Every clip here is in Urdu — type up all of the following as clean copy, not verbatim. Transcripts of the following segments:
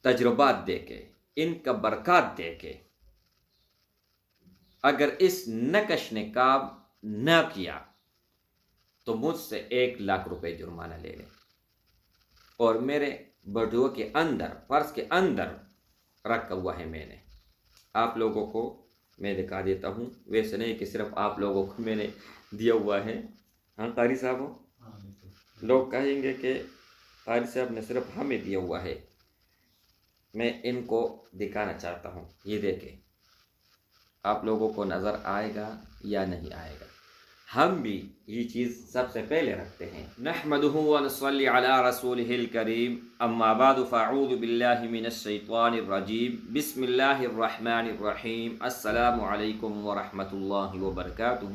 تجربات دے کے، ان کا برکات دے کے اگر اس نکش نے کام نہ کیا تو مجھ سے 1,00,000 روپے جرمانہ لے لیں، اور میرے بٹوے کے اندر، پرس کے اندر رکھا ہوا ہے میں نے۔ آپ لوگوں کو میں دکھا دیتا ہوں، ویسے نہیں کہ صرف آپ لوگوں کو میں نے دیا ہوا ہے۔ ہاں قاری صاحب، لوگ کہیں گے کہ قاری صاحب نے صرف ہمیں دیا ہوا ہے۔ میں ان کو دکھانا چاہتا ہوں، یہ دیکھیں، آپ لوگوں کو نظر آئے گا یا نہیں آئے گا۔ ہم بھی یہ چیز سب سے پہلے رکھتے ہیں۔ نحمدہ ونصلی علی رسولہ الکریم، اما بعد فاعوذ باللہ من الشیطان الرجیم، بسم اللہ الرحمن الرحیم، السلام علیکم ورحمۃ اللہ وبرکاتہ۔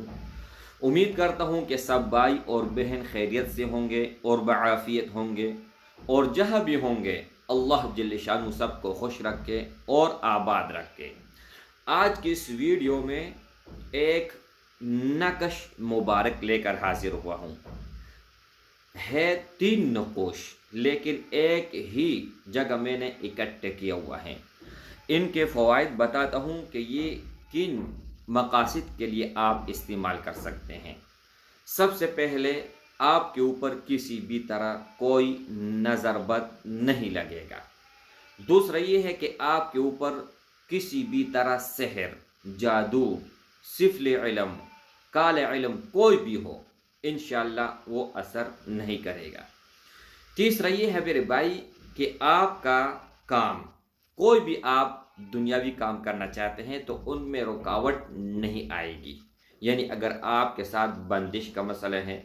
امید کرتا ہوں کہ سب بھائی اور بہن خیریت سے ہوں گے اور بعافیت ہوں گے، اور جہاں بھی ہوں گے اللہ جل شانہ سب کو خوش رکھے اور آباد رکھے۔ آج کی اس ویڈیو میں ایک نقش مبارک لے کر حاضر ہوا ہوں۔ ہے 3 نقوش، لیکن ایک ہی جگہ میں نے اکٹھے کیا ہوا ہے۔ ان کے فوائد بتاتا ہوں کہ یہ کن مقاصد کے لیے آپ استعمال کر سکتے ہیں۔ سب سے پہلے، آپ کے اوپر کسی بھی طرح کوئی نظر بد نہیں لگے گا۔ دوسرا یہ ہے کہ آپ کے اوپر کسی بھی طرح سحر، جادو، سفل علم، کال علم کوئی بھی ہو، انشاءاللہ وہ اثر نہیں کرے گا۔ تیسرا یہ ہے میرے بھائی کہ آپ کا کام، کوئی بھی آپ دنیاوی کام کرنا چاہتے ہیں تو ان میں رکاوٹ نہیں آئے گی۔ یعنی اگر آپ کے ساتھ بندش کا مسئلہ ہے،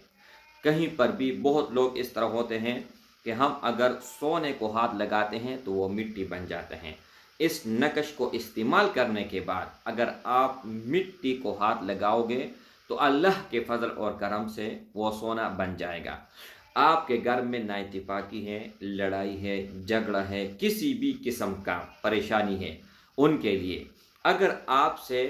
کہیں پر بھی بہت لوگ اس طرح ہوتے ہیں کہ ہم اگر سونے کو ہاتھ لگاتے ہیں تو وہ مٹی بن جاتے ہیں۔ اس نقش کو استعمال کرنے کے بعد اگر آپ مٹی کو ہاتھ لگاؤ گے تو اللہ کے فضل اور کرم سے وہ سونا بن جائے گا۔ آپ کے گھر میں نااتفاقی ہے، لڑائی ہے، جھگڑا ہے، کسی بھی قسم کا پریشانی ہے، ان کے لیے، اگر آپ سے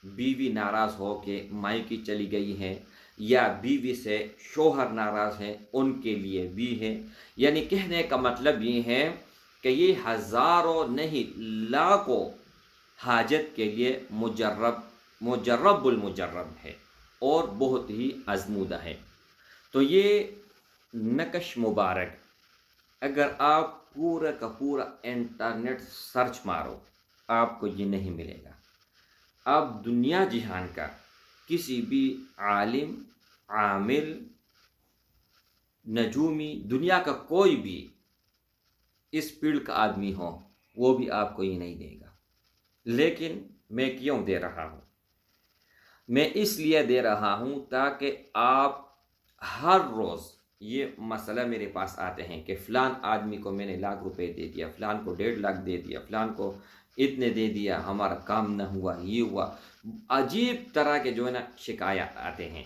بیوی ناراض ہو کے مائکے چلی گئی ہے یا بیوی سے شوہر ناراض ہے، ان کے لیے بھی ہے۔ یعنی کہنے کا مطلب یہ ہے کہ یہ ہزاروں نہیں لاکھوں حاجت کے لیے مجرب المجرب ہے اور بہت ہی آزمودہ ہے۔ تو یہ نقش مبارک اگر آپ پورا کا پورا انٹرنیٹ سرچ مارو، آپ کو یہ نہیں ملے گا۔ آپ دنیا جہان کا کسی بھی عالم، عامل، نجومی، دنیا کا کوئی بھی اس فیلڈ کا آدمی ہو، وہ بھی آپ کو یہ نہیں دے گا۔ لیکن میں کیوں دے رہا ہوں؟ میں اس لیے دے رہا ہوں تاکہ آپ ہر روز یہ مسئلہ میرے پاس آتے ہیں کہ فلان آدمی کو میں نے 1,00,000 روپے دے دیا، فلان کو 1,50,000 دے دیا، فلان کو اتنے دے دیا، ہمارا کام نہ ہوا، یہ ہوا، عجیب طرح کے جو ہے نا شکایات آتے ہیں۔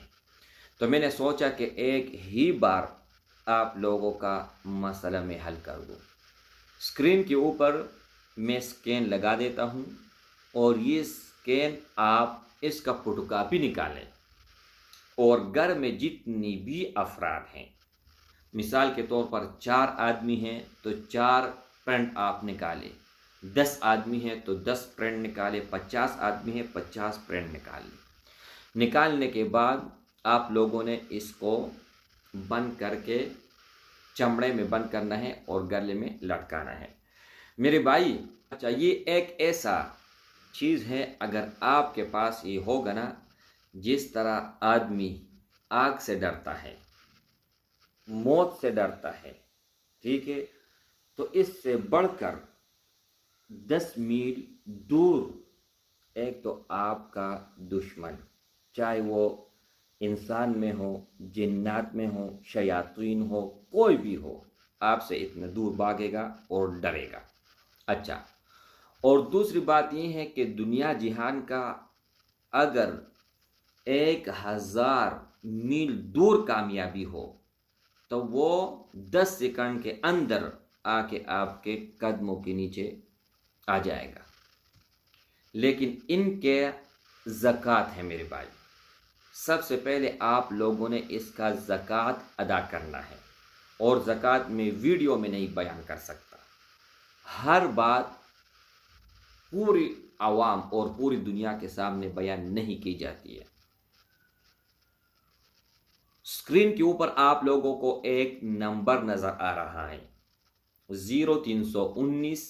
تو میں نے سوچا کہ ایک ہی بار آپ لوگوں کا مسئلہ میں حل کر دوں۔ اسکرین کے اوپر میں سکین لگا دیتا ہوں، اور یہ سکین آپ اس کا فوٹو کاپی نکالیں، اور گھر میں جتنی بھی افراد ہیں، مثال کے طور پر 4 آدمی ہیں تو 4 پرنٹ آپ نکالیں، 10 آدمی ہیں تو 10 پرنٹ نکالیں، 50 آدمی ہیں 50 پرنٹ نکالیں۔ نکالنے کے بعد آپ لوگوں نے اس کو بند کر کے چمڑے میں بند کرنا ہے اور گلے میں لٹکانا ہے۔ میرے بھائی، اچھا، یہ ایک ایسا چیز ہے، اگر آپ کے پاس یہ ہوگا نا، جس طرح آدمی آگ سے ڈرتا ہے، موت سے ڈرتا ہے، ٹھیک ہے، تو اس سے بڑھ کر 10 میل دور ایک تو آپ کا دشمن، چاہے وہ انسان میں ہو، جنات میں ہو، شیاطین ہو، کوئی بھی ہو، آپ سے اتنا دور بھاگے گا اور ڈرے گا۔ اچھا، اور دوسری بات یہ ہے کہ دنیا جہان کا اگر 1,000 میل دور کامیابی ہو تو وہ 10 سیکنڈ کے اندر آ کے آپ کے قدموں کے نیچے آ جائے گا۔ لیکن ان کے زکوٰۃ ہے میرے بھائی۔ سب سے پہلے آپ لوگوں نے اس کا زکوٰۃ ادا کرنا ہے، اور زکوٰۃ میں ویڈیو میں نہیں بیان کر سکتا۔ ہر بات پوری عوام اور پوری دنیا کے سامنے بیان نہیں کی جاتی ہے۔ اسکرین کے اوپر آپ لوگوں کو ایک نمبر نظر آ رہا ہے 0319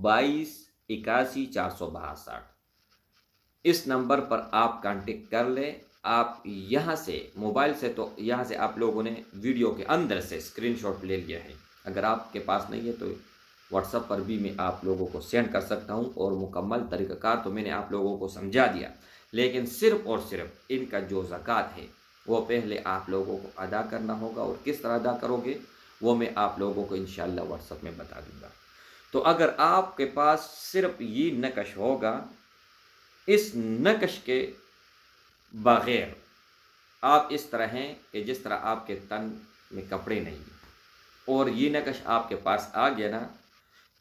22 81 462۔ اس نمبر پر آپ کانٹیکٹ کر لیں۔ آپ یہاں سے موبائل سے تو یہاں سے آپ لوگوں نے ویڈیو کے اندر سے اسکرین شاٹ لے لیا ہے، اگر آپ کے پاس نہیں ہے تو واٹس ایپ پر بھی میں آپ لوگوں کو سینڈ کر سکتا ہوں، اور مکمل طریقہ کار تو میں نے آپ لوگوں کو سمجھا دیا، لیکن صرف اور صرف ان کا جو زکوٰۃ ہے وہ پہلے آپ لوگوں کو ادا کرنا ہوگا، اور کس طرح ادا کرو گے وہ میں آپ لوگوں کو انشاءاللہ واٹس ایپ میں بتا دوں گا۔ تو اگر آپ کے پاس صرف یہ نقش ہوگا، اس نقش کے بغیر آپ اس طرح ہیں کہ جس طرح آپ کے تن میں کپڑے نہیں ہیں، اور یہ نقش آپ کے پاس آ گیا نا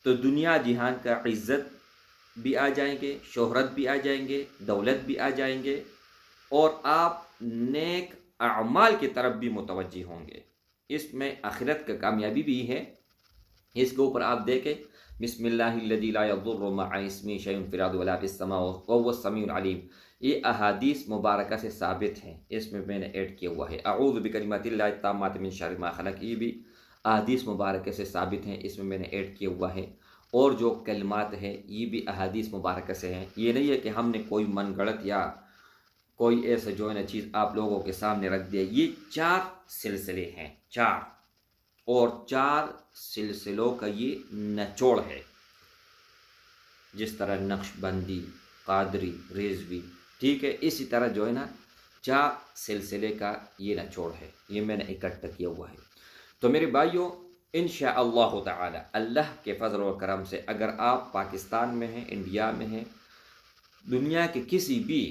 تو دنیا جہان کا عزت بھی آ جائیں گے، شہرت بھی آ جائیں گے، دولت بھی آ جائیں گے، اور آپ نیک اعمال کی طرف بھی متوجہ ہوں گے۔ اس میں آخرت کا کامیابی بھی ہے۔ اس کے اوپر آپ دیکھیں بسم اللہ الذی لا یضر مع اسمہ شیء فی الارض ولا فی السماء وهو السمیع العلیم، یہ احادیث مبارکہ سے ثابت ہیں، اس میں نے ایڈ کیا ہوا ہے اعوذ بکلمات اللہ التامات من شر ما خلق، یہ بھی احادیث مبارکہ سے ثابت ہیں، اس میں نے ایڈ کیا ہوا ہے، اور جو کلمات ہیں یہ بھی احادیث مبارکہ سے ہیں۔ یہ نہیں ہے کہ ہم نے کوئی من گڑت یا کوئی ایسا جو ہے نا چیز آپ لوگوں کے سامنے رکھ دیا۔ یہ 4 سلسلے ہیں، 4، اور 4 سلسلوں کا یہ نچوڑ ہے، جس طرح نقش بندی، قادری، رضوی، ٹھیک ہے، اسی طرح جو ہے نا 4 سلسلے کا یہ نچوڑ ہے، یہ میں نے اکٹھا کیا ہوا ہے۔ تو میرے بھائیوں، انشاءاللہ تعالی اللہ کے فضل و کرم سے اگر آپ پاکستان میں ہیں، انڈیا میں ہیں، دنیا کے کسی بھی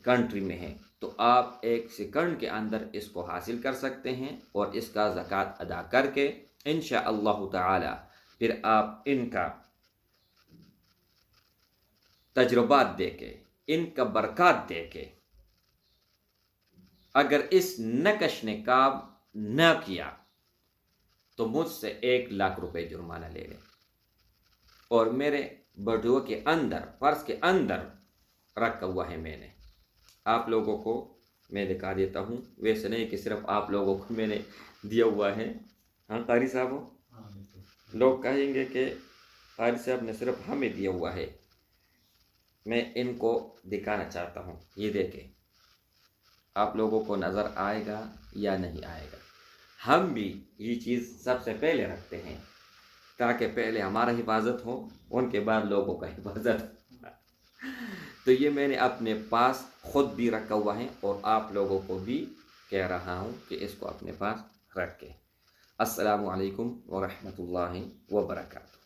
کنٹری میں ہیں، تو آپ 1 سیکنڈ کے اندر اس کو حاصل کر سکتے ہیں، اور اس کا زکوٰۃ ادا کر کے انشاءاللہ تعالی پھر آپ ان کا تجربات دے کے، ان کا برکات دے کے، اگر اس نقش نے کام نہ کیا تو مجھ سے 1 لاکھ روپے جرمانہ لے لیں، اور میرے ویڈیو کے اندر، پرس کے اندر رکھا ہوا ہے، میں نے آپ لوگوں کو میں دکھا دیتا ہوں، ویسے نہیں کہ صرف آپ لوگوں کو میں نے دیا ہوا ہے۔ ہاں قاری صاحب، لوگ کہیں گے کہ قاری صاحب نے صرف ہمیں دیا ہوا ہے، میں ان کو دکھانا چاہتا ہوں، یہ دیکھیں آپ لوگوں کو نظر آئے گا یا نہیں آئے گا۔ ہم بھی یہ چیز سب سے پہلے رکھتے ہیں تاکہ پہلے ہمارا حفاظت ہو، ان کے بعد لوگوں کا حفاظت ہو۔ تو یہ میں نے اپنے پاس خود بھی رکھا ہوا ہے، اور آپ لوگوں کو بھی کہہ رہا ہوں کہ اس کو اپنے پاس رکھیں۔ السلام علیکم ورحمۃ اللہ وبرکاتہ۔